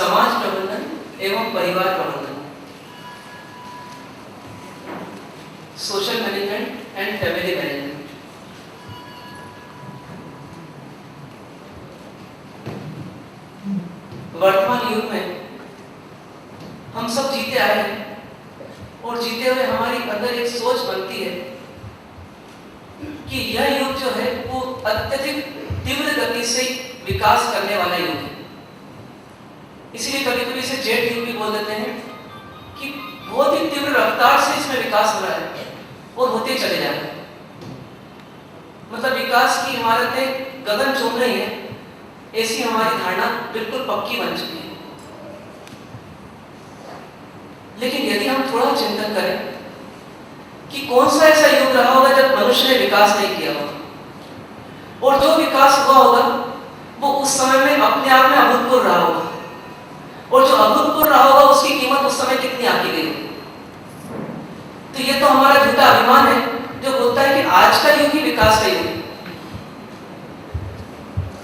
समाज प्रबंधन एवं परिवार प्रबंधन, social management and family management. वर्तमान युग में हम सब जीते आए हैं और जीते हुए हमारी अंदर एक सोच बनती है कि यह युग जो है वो अत्यधिक तीव्र गति से विकास करने वाला युग है। इसीलिए कभी कभी इसे जेट युग भी बोल देते हैं कि बहुत ही तीव्र रफ्तार से इसमें विकास हो रहा है और होते चले जा रहे हैं। मतलब विकास की इमारतें गगन चूम रही है, ऐसी हमारी धारणा बिल्कुल पक्की बन चुकी है। लेकिन यदि हम थोड़ा चिंतन करें कि कौन सा ऐसा युग रहा होगा जब मनुष्य ने विकास नहीं किया होगा, और जो विकास हुआ होगा वो उस समय में अपने आप में अभूतपूर्व रहा होगा, और जो अभूतपूर्व रहा होगा उसकी कीमत उस समय कितनी आकी गई होगी। तो ये तो हमारा झूठा अभिमान है जो बोलता है कि आज का युग ही विकास का युग है।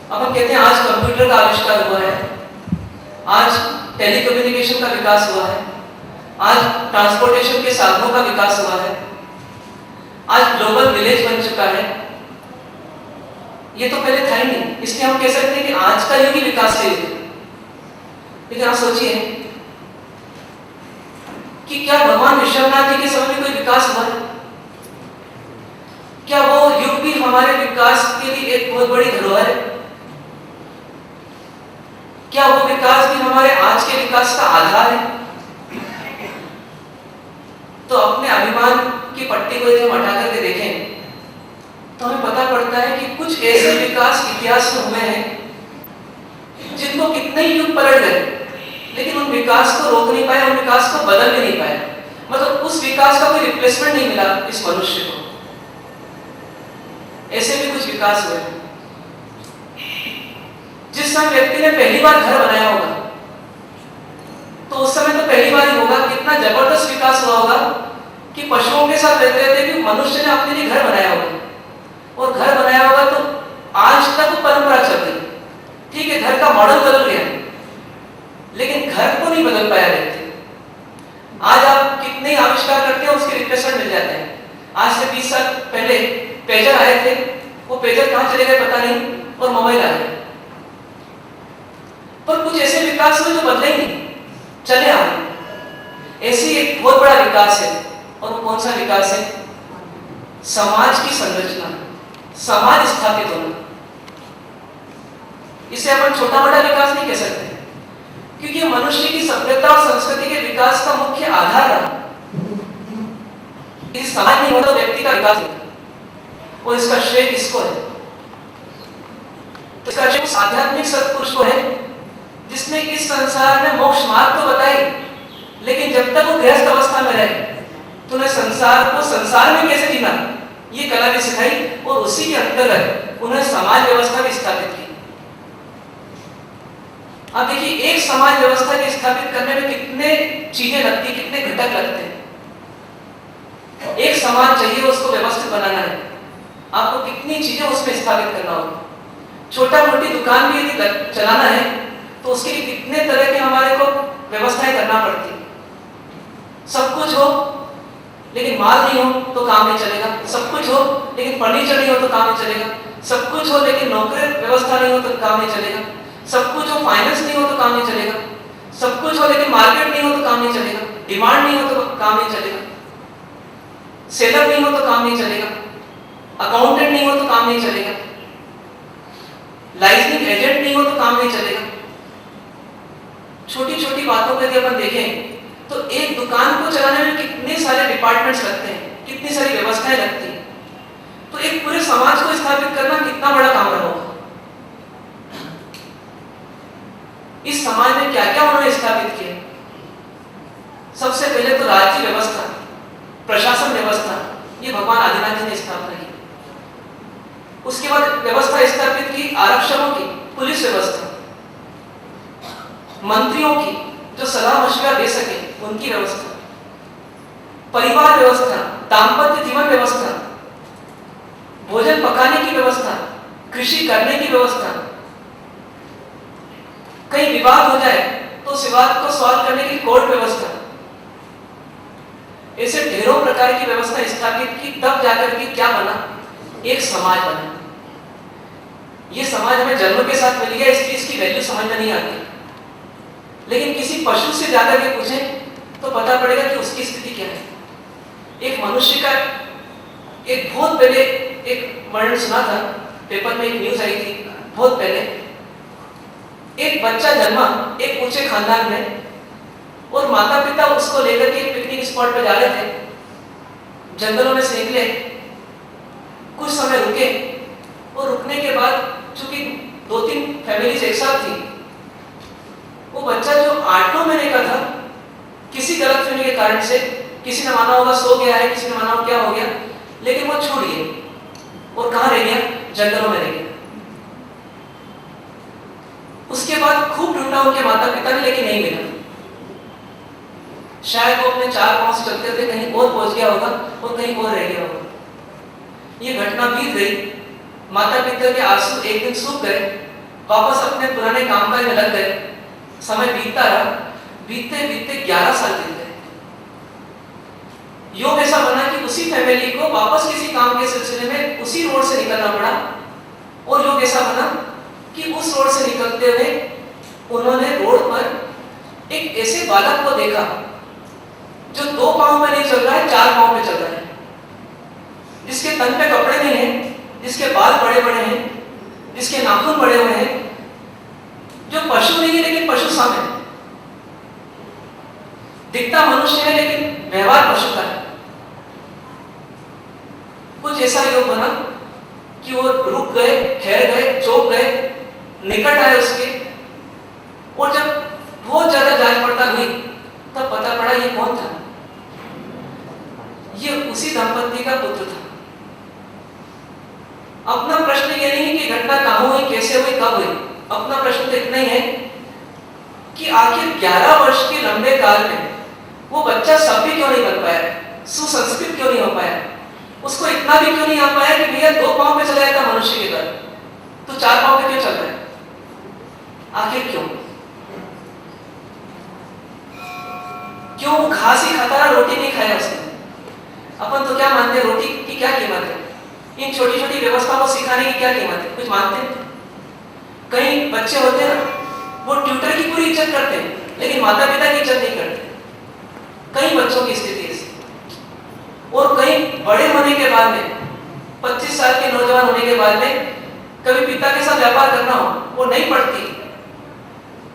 अब हम कहते हैं आज कंप्यूटर का आविष्कार हुआ है, आज टेलीकम्युनिकेशन का विकास हुआ है, आज ट्रांसपोर्टेशन के साधनों का विकास हुआ है, आज ग्लोबल विलेज बन चुका है। ये तो पहले था ही नहीं, इसलिए हम कह सकते हैं कि आज का युग ही विकास का युग है। लेकिन आप सोचिए कि क्या भगवान विश्वनाथ जी के समय में कोई विकास हुआ है? क्या वो युग भी हमारे विकास के लिए एक बहुत बड़ी धरोहर है? क्या वो विकास भी हमारे आज के विकास का आधार है? तो अपने अभिमान की पट्टी को यदि हम हटा करके देखें तो हमें पता पड़ता है कि कुछ ऐसे विकास इतिहास में हुए हैं जिनको कितने ही युग पलट गए, लेकिन उन विकास को रोक नहीं पाए, उन विकास को बदल भी नहीं पाए। मतलब उस विकास का कोई रिप्लेसमेंट नहीं मिला इस मनुष्य को। ऐसे भी कुछ विकास हुए। जिस समय व्यक्ति ने पहली बार घर बनाया होगा तो उस समय तो पहली बार ही होगा, कितना जबरदस्त विकास हुआ होगा कि पशुओं के साथ रहते रहते भी मनुष्य ने अपने लिए घर बनाया होगा, और घर बनाया होगा तो आज तक वो परंपरा चल रही। ठीक है, घर का मॉडल बदल गया लेकिन घर को नहीं बदल पाया व्यक्ति। आज आप कितने आविष्कार करते हैं उसके रिप्लेसमेंट मिल जाते हैं। आज से 20 साल पहले पेजर आए थे, वो पेजर कहां चले गए पता नहीं, और मोबाइल आ गए। पर कुछ ऐसे विकास हुए जो बदले ही नहीं, चले आ गए। ऐसी एक बहुत बड़ा विकास है, और वो कौन सा विकास है? समाज की संरचना, समाज स्थापित होना। इसे अपन छोटा बड़ा विकास नहीं कह सकते, क्योंकि मनुष्य की सभ्यता और संस्कृति के विकास का मुख्य आधार रहा। इस समाज नहीं होता तो व्यक्ति का विकास नहीं, और इसका श्रेय किसको है? तो इसका श्रेय उस आध्यात्मिक सत्पुरुष को है जिसने इस संसार में मोक्ष मार्ग तो बताई, लेकिन जब तक वो गृहस्थ अवस्था में रहे तो उन्हें संसार को संसार में कैसे जीना ये कला भी सिखाई, और उसी के अंतर्गत उन्हें समाज व्यवस्था भी स्थापित की। अब देखिए, एक समाज व्यवस्था के स्थापित करने में कितने चीजें लगती, कितने घटक लगते हैं। एक समाज चाहिए, उसको व्यवस्थित बनाना है, आपको कितनी चीजें उसमें स्थापित करना होगा। छोटा मोटी दुकान भी यदि चलाना है तो उसके लिए कितने तरह के हमारे को व्यवस्थाएं करना पड़ती। सब कुछ हो लेकिन माल नहीं हो तो काम नहीं चलेगा, सब कुछ हो लेकिन फर्नीचर नहीं हो तो काम नहीं चलेगा, सब कुछ हो लेकिन नौकरी व्यवस्था नहीं हो तो काम नहीं चलेगा, सब कुछ हो फाइनेंस नहीं हो तो काम नहीं चलेगा, सब कुछ हो लेकिन मार्केट नहीं हो तो काम नहीं चलेगा, डिमांड नहीं हो तो काम नहीं चलेगा, सेलर नहीं हो तो काम नहीं चलेगा, अकाउंटेंट नहीं हो तो काम नहीं चलेगा, लाइसेंसिंग एजेंट नहीं हो तो काम नहीं चलेगा। छोटी छोटी बातों को यदि अपन देखें तो एक दुकान को चलाने में कितने सारे डिपार्टमेंट्स लगते हैं, कितनी सारी व्यवस्थाएं लगती हैं। तो एक पूरे समाज को स्थापित करना कितना बड़ा काम रहा होगा। इस समाज में क्या क्या उन्होंने स्थापित किया? सबसे पहले तो राज्य व्यवस्था, प्रशासन व्यवस्था, ये भगवान आदिनाथ जी ने स्थापना की। उसके बाद व्यवस्था स्थापित की आरक्षकों की, पुलिस व्यवस्था, मंत्रियों की जो सलाह मशवरा दे सके उनकी व्यवस्था, परिवार व्यवस्था, दाम्पत्य जीवन व्यवस्था, भोजन पकाने की व्यवस्था, कृषि करने की व्यवस्था। कहीं विवाद हो जाए तो उस विवाद को सॉल्व करने की कोर्ट व्यवस्था, ऐसे ढेरों प्रकार की व्यवस्था स्थापित की, तब जाकर के क्या बना, एक समाज बना। ये समाज हमें जन्म के साथ मिल गया, इसकी इसकी वैल्यू समझ में नहीं आती, लेकिन किसी पशु से जाकर के पूछें तो पता पड़ेगा कि उसकी स्थिति क्या है। एक मनुष्य का एक बहुत पहले एक वर्णन सुना था, पेपर में एक न्यूज आई थी बहुत पहले। एक बच्चा जन्मा एक ऊंचे खानदान में, और माता पिता उसको लेकर के एक पिकनिक स्पॉट पे जा रहे थे। जंगलों में से निकले, कुछ समय रुके, और रुकने के बाद चूंकि 2-3 फैमिलीज एक साथ थी, वो बच्चा जो 8-9 महीने का था, किसी गलतफहमी के कारण से, किसी ने माना होगा सो गया है, किसी ने माना होगा क्या हो गया, लेकिन वो छूट गया और कहाँ रह गया, जंगलों में रह गया। उसके बाद खूब ढूंढा उनके माता पिता ने, लेकिन नहीं मिला। शायद वो अपने 4 पांव से चलते थे, कहीं और पहुंच गया होगा और कहीं और रह गया होगा। ये घटना बीत गई, माता पिता के आंसू एक दिन सूख गए, वापस अपने पुराने कामकाज में लग गए। समय बीतता रहा, बीतते बीतते 11 साल बीत गए। योग ऐसा बना कि उसी फैमिली को वापस किसी काम के सिलसिले में उसी रोड से निकलना पड़ा, और योग ऐसा बना कि उस रोड से निकलते हुए उन्होंने रोड पर एक ऐसे बालक को देखा जो 2 पांव में नहीं चल रहा है, 4 पांव में चल रहा है, जिसके तन पे कपड़े नहीं है, जिसके बाल बड़े बड़े हैं, जिसके नाखून बड़े हुए हैं, जो पशु नहीं है लेकिन पशु सा है, दिखता मनुष्य है लेकिन व्यवहार पशु का है। कुछ ऐसा योग बना कि वो रुक गए, ठहर गए, चौंक गए, निकट आए उसके, और जब बहुत ज्यादा जांच पड़ताल हुई तब पता पड़ा ये कौन था। ये उसी दंपत्ति का पुत्र था। अपना प्रश्न ये नहीं है कि घटना कहां हुई, कैसे हुई, कब हुई। अपना प्रश्न तो इतना ही है कि आखिर 11 वर्ष के लंबे काल में वो बच्चा सभ्य क्यों नहीं बन पाया, सुसंस्कृत क्यों नहीं हो पाया, उसको इतना भी क्यों नहीं आ पाया कि भैया 2 पांव पे चला जाता मनुष्य के घर, तो 4 पांव पे क्यों चल रहा है, आखिर क्यों? क्यों घास ही खाता रहा, रोटी नहीं खाया उसने? अपन तो क्या मानते हैं, रोटी की क्या कीमत है? इन छोटी छोटी व्यवस्थाओं को सिखाने की क्या कीमत है? कुछ मानते हैं? कई बच्चे होते हैं ना, वो ट्यूटर की पूरी इज्जत करते हैं लेकिन माता पिता की इज्जत नहीं करते। कई बच्चों की स्थिति ऐसी, और कई बड़े होने के बाद में, 25 साल के नौजवान होने के बाद में, कभी पिता के साथ व्यापार करना हो, वो नहीं पड़ती,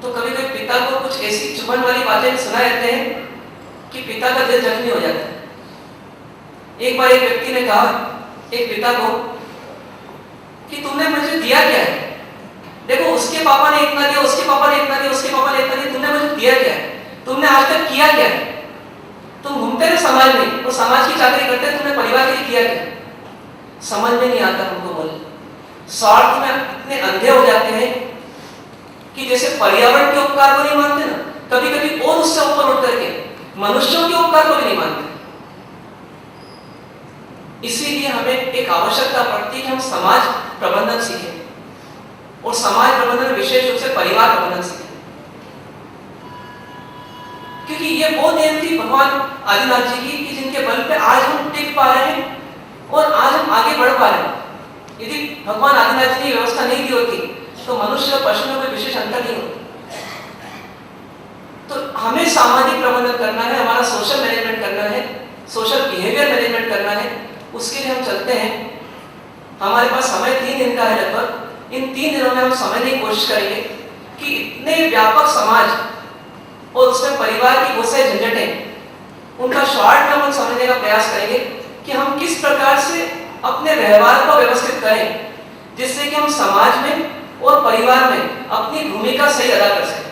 तो कभी कभी पिता को कुछ ऐसी चुभन वाली बातें सुना देते हैं कि पिता का दिल जख्मी हो जाता है। एक बार एक व्यक्ति ने कहा एक पिता को कि तुमने मुझे दिया क्या है? देखो उसके पापा ने इतना दिया, उसके पापा ने इतना दिया, उसके पापा ने इतना दिया, तुमने मुझे दिया क्या है? तुमने आज तक किया क्या है? तुम घूमते रहे समाज में और समाज की चाकरी करते हैं, तुमने परिवार के लिए किया क्या? समझ में नहीं आता हमको। बोले स्वार्थ में इतने अंधे हो जाते हैं कि जैसे पर्यावरण के उपकार को नहीं मानते ना, कभी कभी और उससे ऊपर उठ करके मनुष्यों के उपकार को भी नहीं मानते। इसीलिए हमें एक आवश्यकता पड़ती है कि हम समाज प्रबंधन सीखें, और समाज प्रबंधन विशेष रूप से परिवार प्रबंधन सीखें, क्योंकि ये वो देन थी भगवान आदिनाथ जी की कि जिनके बल पे आज हम टिक पा रहे हैं और आज हम आगे बढ़ पा रहे हैं। यदि भगवान आदिनाथ जी ने व्यवस्था नहीं दी होती तो मनुष्य और पशु में कोई विशेष अंतर नहीं होता। तो हमें सामाजिक प्रबंधन करना है, हमारा सोशल मैनेजमेंट करना है, सोशल बिहेवियर मैनेजमेंट करना है। उसके लिए हम चलते हैं, हमारे पास समय 3 दिन का है लगभग। इन 3 दिनों में हम समझने की कोशिश करेंगे कि इतने व्यापक समाज और उसमें परिवार की बहुत सारी झंझटें, उनका शॉर्ट टर्म हम समझने का प्रयास करेंगे कि हम किस प्रकार से अपने व्यवहार को व्यवस्थित करें जिससे कि हम समाज में और परिवार में अपनी भूमिका सही अदा कर सकें।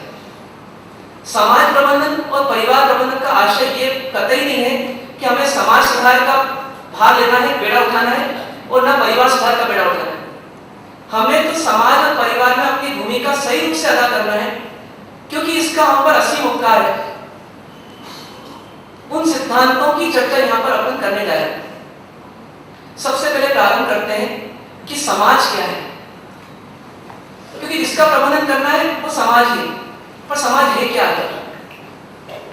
समाज प्रबंधन और परिवार प्रबंधन का आशय ये कतई नहीं है कि हमें समाज सुधार का भार लेना है, बेड़ा उठाना है, और ना परिवार सुधार का बेड़ा उठाना है। हमें तो समाज और परिवार में अपनी भूमिका सही रूप से अदा करना है, क्योंकि इसका हम पर असीम उपकार है। उन सिद्धांतों की चर्चा यहाँ पर अपन करने जा रहे हैं। सबसे पहले प्रारंभ करते हैं कि समाज क्या है, क्योंकि जिसका प्रबंधन करना है वो समाज ही। पर समाज है क्या आखिर?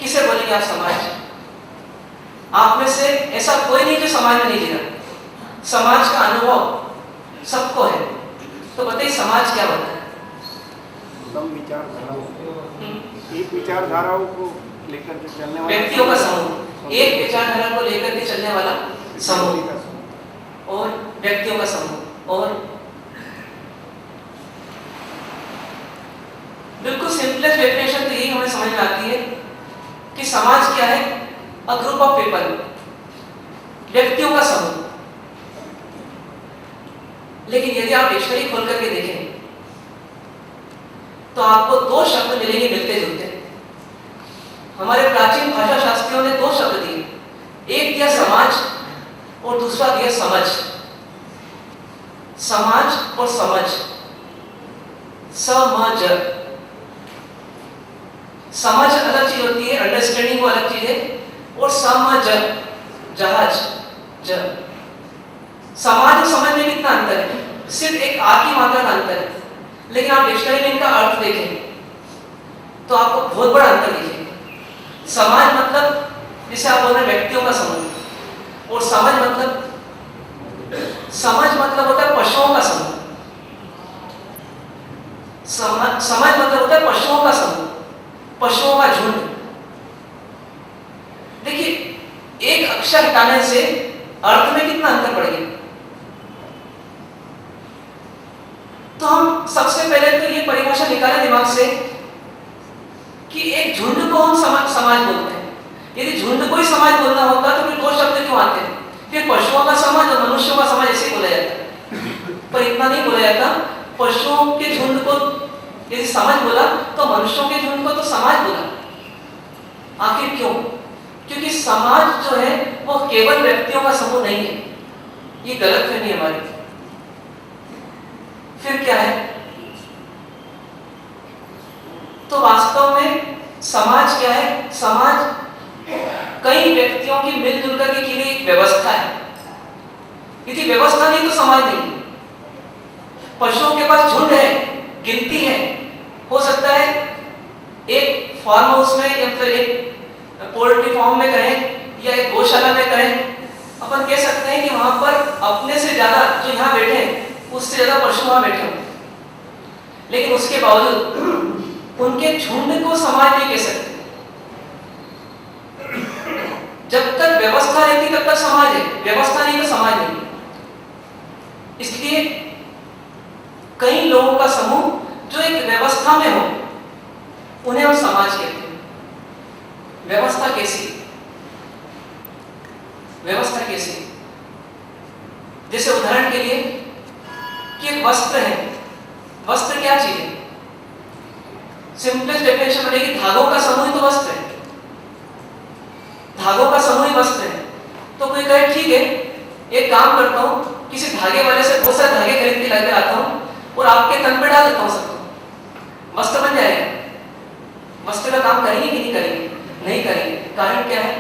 किसे बोलेंगे आप समाज? आप में से ऐसा कोई नहीं जो समाज में नहीं जीना। समाज का अनुभव सबको है। तो बताइए समाज क्या होता है? एक विचारधाराओं को लेकर के चलने वाला व्यक्तियों का समूह, एक विचारधारा को लेकर के चलने वाला समूह और व्यक्तियों का समूह। और बिल्कुल सिंपलेस्ट डेफिनेशन तो यही हमें समझ में आती है कि समाज क्या है? अ ग्रुप ऑफ पीपल, व्यक्तियों का समूह। लेकिन यदि आप डिक्शनरी खोल करके देखें तो आपको दो शब्द मिलेंगे मिलते जुलते। हमारे प्राचीन भाषा शास्त्रियों ने दो शब्द दिए, एक दिया समाज और दूसरा दिया समझ। समाज और समझ, समझ। समझ अलग चीज होती है, अंडरस्टैंडिंग वो अलग चीज है, और समझ जहाज ज। समाज और समझ में कितना अंतर है? सिर्फ एक आ की मात्रा का अंतर है। लेकिन आप डिक्शनरी में इनका अर्थ देखें तो आपको बहुत बड़ा अंतर दिखेगा। समाज मतलब जिसे आप बोल रहे हैं व्यक्तियों का समूह, और समझ मतलब होता है पशुओं का समूह। समझ मतलब होता है पशुओं का समूह, पशुओं का झुंड। देखिए, एक अक्षर हटाने से अर्थ में कितना अंतर पड़ गया। तो हम सबसे पहले तो ये परिभाषा निकालें दिमाग से कि एक झुंड को हम समाज बोलते हैं। यदि झुंड को ही समाज बोलना होता तो फिर दो शब्द क्यों आते हैं? फिर पशुओं का समाज और मनुष्यों का समाज ऐसे बोला जाता, पर इतना नहीं बोला जाता। पशुओं के झुंड को यदि समाज बोला तो मनुष्यों के झुंड को तो समाज बोला। आखिर क्यों? क्योंकि समाज जो है वो केवल व्यक्तियों का समूह नहीं है। ये गलतफहमी है हमारी। फिर क्या है? तो वास्तव में समाज क्या है? समाज कई व्यक्तियों की मिलजुल कर की गई एक व्यवस्था है। यदि व्यवस्था नहीं तो समाज नहीं। पशुओं के पास झुंड है, गिनती है। हो सकता है एक फार्म हाउस में या फिर एक पोल्ट्री फार्म में करें या एक गौशाला में करें, अपन कह सकते हैं कि वहां पर अपने से ज्यादा जो यहाँ बैठे हैं उससे ज्यादा पशु वहां बैठे हों। लेकिन उसके बावजूद उनके झुंड को समाज नहीं कह सकते। जब तक व्यवस्था रहती तब तक समाज है, व्यवस्था नहीं तो समाज नहीं। इसलिए कई लोगों का समूह जो एक व्यवस्था में हो उन्हें हम समाज कहते हैं। व्यवस्था कैसी? व्यवस्था कैसी? जैसे उदाहरण के लिए कि एक वस्त्र है। वस्त्र क्या चीज है? सिंपलेस्ट डेफिनेशन बनेगी, धागों का समूह तो वस्त्र है। धागों का समूह ही वस्त्र है। तो कोई कहे ठीक है, एक काम करता हूं, किसी धागे वाले से बहुत सारे धागे खरीद के लाकर आता हूं और आपके तन पे डाल देता हूं सबको, वस्त्र बन जाएगा। वस्त्र का काम करेंगे कि नहीं करेंगे? नहीं करेंगे। कारण क्या है?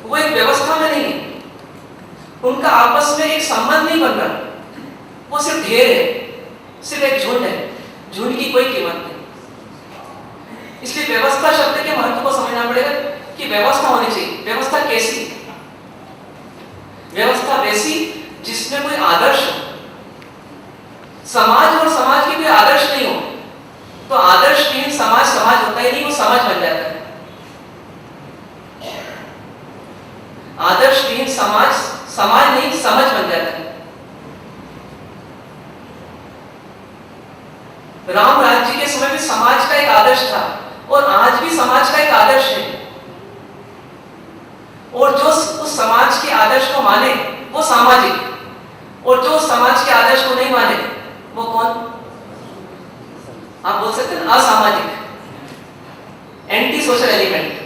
वो एक व्यवस्था में नहीं है। उनका आपस में एक संबंध नहीं बन रहा। वो सिर्फ ढेर है, सिर्फ एक झुंड है। झुंड की कोई कीमत नहीं। इसलिए व्यवस्था शब्द के महत्व को समझना पड़ेगा कि व्यवस्था होनी चाहिए। व्यवस्था कैसी? व्यवस्था वैसी जिसमें कोई आदर्श हो। समाज और समाज की कोई आदर्श नहीं हो तो आदर्शहीन समाज समाज होता ही नहीं, वो समाज बन जाता है। आदर्शहीन समाज समाज नहीं, समझ बन जाता है। राम राज्य के समय में समाज का एक आदर्श था और आज भी समाज का एक आदर्श है। और जो उस समाज के आदर्श को माने वो सामाजिक, और जो समाज के आदर्श को नहीं माने वो कौन? आप बोल सकते हैं असामाजिक, एंटी सोशल एलिमेंट।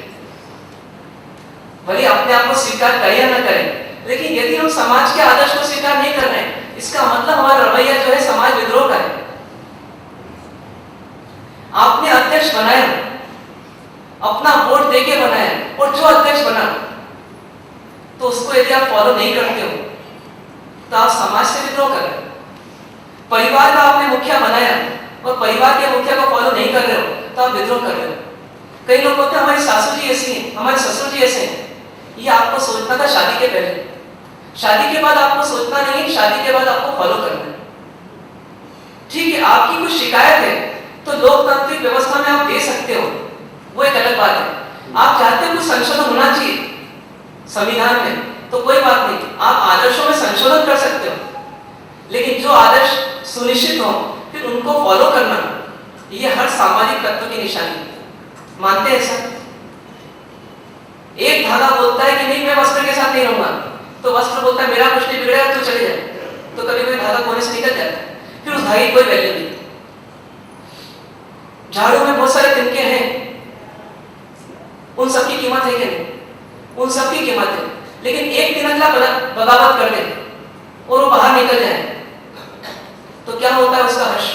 भले अपने आप को स्वीकार करें या न करें, लेकिन यदि हम समाज के आदर्श को स्वीकार नहीं कर रहे हैं, इसका मतलब हमारा रवैया जो है समाज विद्रोह का है। आपने अध्यक्ष बनाया, अपना वोट देके बनाया, और जो अध्यक्ष बना तो उसको यदि आप फॉलो नहीं करते हो तो आप समाज से विद्रोह कर रहे हो। परिवार का आपने मुखिया बनाया और परिवार के मुखिया को फॉलो नहीं कर रहे हो तो आप विद्रोह कर रहे हो। कई लोग बोलते हैं हमारी सासू जी ऐसी हैं, हमारे ससुर जी ऐसे हैं। ये आपको सोचना था शादी के पहले, शादी के बाद आपको सोचना नहीं है, शादी के बाद आपको फॉलो करना है। ठीक है, आपकी कुछ शिकायत है तो लोकतांत्रिक व्यवस्था में आप दे सकते हो, वो एक अलग बात है। आप चाहते हो कुछ संशोधन होना चाहिए संविधान में, तो कोई बात नहीं, आप आदर्शों में संशोधन कर सकते हो, लेकिन जो आदर्श सुनिश्चित हो फिर उनको फॉलो करना, ये हर सामाजिक तत्व की निशानी है। मानते हैं सर? एक धागा बोलता है कि नहीं मैं वस्त्र के साथ नहीं रहूंगा, तो वस्त्र बोलता है मेरा कुछ नहीं बिगड़ेगा, तू चले जाए, तो कभी कभी धागा कोने से निकल जाता है, फिर उस धागे की कोई वैल्यू नहीं। झाड़ू में बहुत सारे तिनके हैं, उन सबकी कीमत है कि नहीं? उन सबकी कीमत है, लेकिन एक तिनकला बगावत कर दे और वो बाहर निकल जाए तो क्या होता है उसका हर्ष?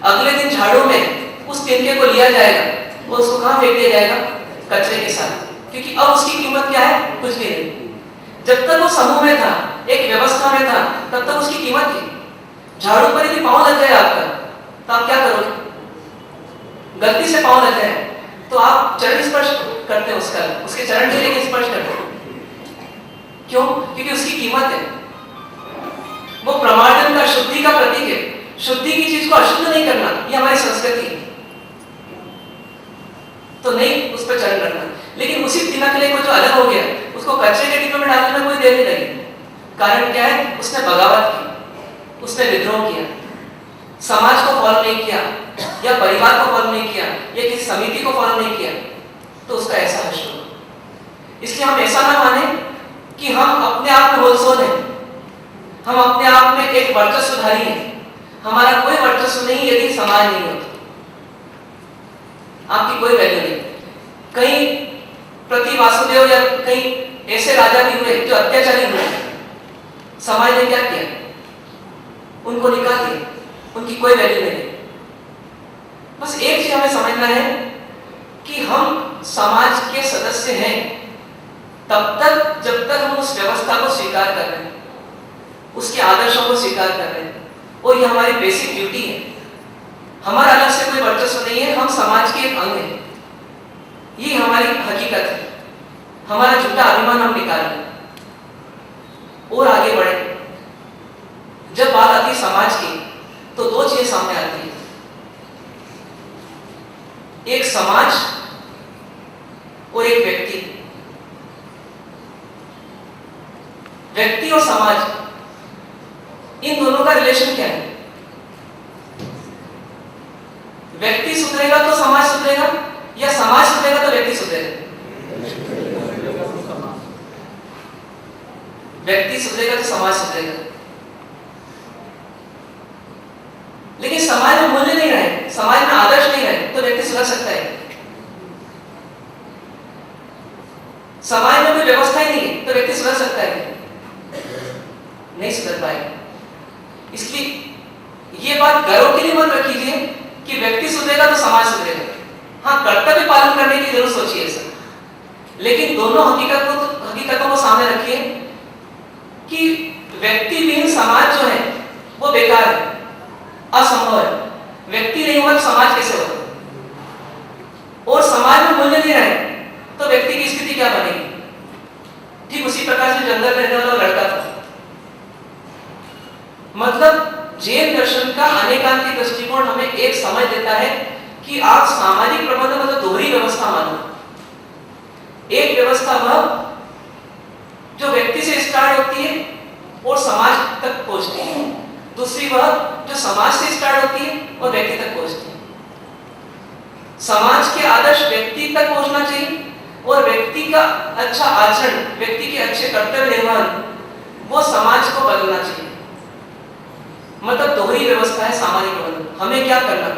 अगले दिन झाड़ू में उस तिनके को लिया जाएगा और उसको कहां फेंक दिया जाएगा? कचरे के साथ, क्योंकि अब उसकी कीमत क्या है? कुछ भी नहीं। जब तक वो समूह में था, एक व्यवस्था में था, तब तक उसकी कीमत थी। झाड़ू पर यदि पांव लग जाए आपका, तो आप क्या करोगे? गलती से पांव लग जाए तो आप चरण स्पर्श करते हैं, उसके चरण के लिए स्पर्श करते हैं। क्यों? क्योंकि उसकी कीमत है। वो प्रमार्जन का, शुद्धि का प्रतीक है। शुद्धि की चीज को अशुद्ध नहीं करना, ये हमारी संस्कृति है, तो नहीं उस पर चरण करना। लेकिन उसी तिनकले को जो अलग हो गया, उसको कचरे के डिब्बे में डालने में कोई देर नहीं लगी। कारण क्या है? उसने बगावत की, उसने विद्रोह किया, समाज को फॉलो नहीं किया, या परिवार को फॉलो नहीं किया, या किसी समिति को फॉलो नहीं किया, तो उसका ऐसा हर्ष होगा। इसलिए हम ऐसा ना माने कि हम अपने आप में होलसोल हैं, हम अपने आप में एक वर्चस्वधारी हैं। हमारा कोई वर्चस्व नहीं यदि समाज नहीं होता, आपकी कोई वैल्यू नहीं। कई प्रति वासुदेव या कई ऐसे राजा भी हुए जो अत्याचारी हुए, समाज ने क्या किया? उनको निकाल दिया, उनकी कोई वैल्यू नहीं। बस एक चीज हमें समझना है कि हम समाज के सदस्य हैं तब तक जब तक हम उस व्यवस्था को स्वीकार कर रहे हैं, उसके आदर्शों को स्वीकार कर रहे हैं, और ये हमारी बेसिक ड्यूटी है। हमारा अलग से कोई वर्चस्व नहीं है, हम समाज के एक अंग हैं, ये हमारी हकीकत है। हमारा झूठा अभिमान हम निकाल रहे हैं और आगे बढ़े। जब बात आती है समाज की, तो दो चीजें सामने आती है, एक समाज और एक व्यक्ति। व्यक्ति और समाज, इन दोनों का रिलेशन क्या है? व्यक्ति सुधरेगा तो समाज सुधरेगा, या समाज सुधरेगा तो व्यक्ति सुधरेगा? व्यक्ति सुधरेगा तो समाज सुधरेगा। लेकिन समाज में मूल्य नहीं रहे, समाज में आदर्श नहीं रहे, तो व्यक्ति सुधर सकता है? समाज में कोई व्यवस्था ही नहीं है तो व्यक्ति सुधर सकता है? नहीं सुधर पाएगा। इसलिए ये बात गर्व के लिए मत रखिए कि व्यक्ति सुधरेगा तो समाज सुधरेगा। हाँ, कर्तव्य पालन करने की जरूर सोचिए ऐसा, लेकिन दोनों हकीकतों को सामने रखिए कि व्यक्ति विहीन समाज जो है वो बेकार है, असंभव है। व्यक्ति नहीं होगा तो समाज कैसे होगा? और समाज में मूल्य नहीं रहे तो व्यक्ति की स्थिति क्या बनेगी? ठीक उसी प्रकार से जंगल में रहने वाला लड़का था। मतलब जैन दर्शन का अनेकांतिक दृष्टिकोण हमें एक समझ देता है कि आप सामाजिक प्रबंधन मतलब दोहरी व्यवस्था मानो। एक व्यवस्था वह जो व्यक्ति से स्टार्ट होती है और समाज तक पहुंचती है, दूसरी वह जो समाज से स्टार्ट होती है और व्यक्ति तक पहुंचती है। समाज के आदर्श व्यक्ति तक पहुंचना चाहिए और व्यक्ति का अच्छा आचरण, व्यक्ति के अच्छे कर्तव्य निर्वहन वो समाज को बदलना चाहिए। मतलब दोहरी व्यवस्था है सामाजिक प्रबंधन। हमें क्या करना,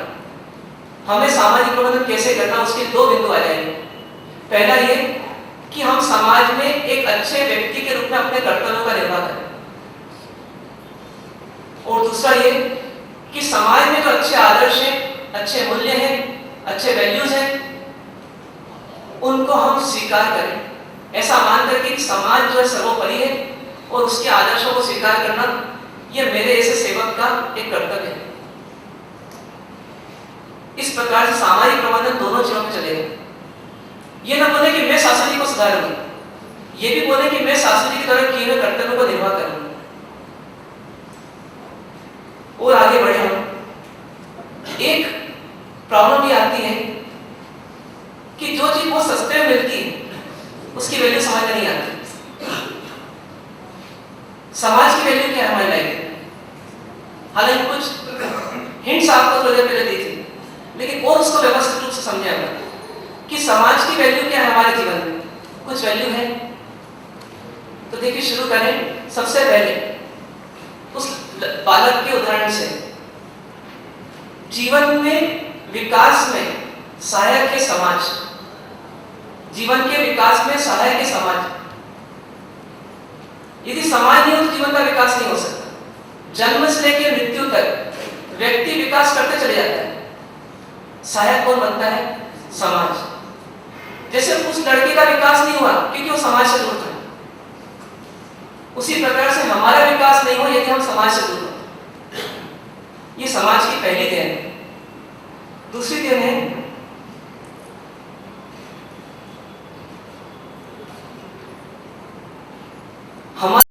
हमें सामाजिक प्रबंधन कैसे करना, उसके दो बिंदु आ जाएंगे। पहला ये कि हम समाज में एक अच्छे व्यक्ति के रूप में अपने कर्तव्यों का निर्वाह करें, और दूसरा ये कि समाज में जो अच्छे आदर्श हैं, अच्छे मूल्य हैं, अच्छे वैल्यूज हैं, उनको हम स्वीकार करें। ऐसा मानकर कि समाज जो है सर्वोपरि है और उसके आदर्शों को स्वीकार करना ये मेरे ऐसे सेवक का एक कर्तव्य है। इस प्रकार से सामाजिक प्रबंधन दोनों चीजों में चलेगा। ये ना बोले कि मैं शास्त्री जी को सुधारूंगा, ये भी बोले कि मैं शास्त्री जी की तरह किए हुए कर्तव्य को निर्वाह करूंगा। और आगे बढ़े हम, एक प्रॉब्लम ये आती है कि जो चीज बहुत सस्ते में मिलती है उसकी वैल्यू समझ में नहीं आती। समाज की वैल्यू क्या है हमारी लाइफ में? हालांकि कुछ हिंट्स आपको थोड़ी देर पहले दी थी, लेकिन और उसको व्यवस्थित रूप से समझे हम कि समाज की वैल्यू क्या है हमारे जीवन में। कुछ वैल्यू है तो देखिए, शुरू करें सबसे पहले उस बालक के उदाहरण से। जीवन में विकास में सहायक है समाज, जीवन के विकास में सहायक है समाज। यदि समाज नहीं हो तो जीवन का विकास नहीं हो सकता। जन्म से लेकर मृत्यु तक व्यक्ति विकास करते चले जाता है, सहायक कौन बनता है? समाज। जैसे उस लड़के का विकास नहीं हुआ क्योंकि वो समाज से दूर था, उसी प्रकार से हमारा विकास नहीं हो यदि हम समाज से दूर हो। ये समाज की पहली देन है। दूसरी देन है हमारे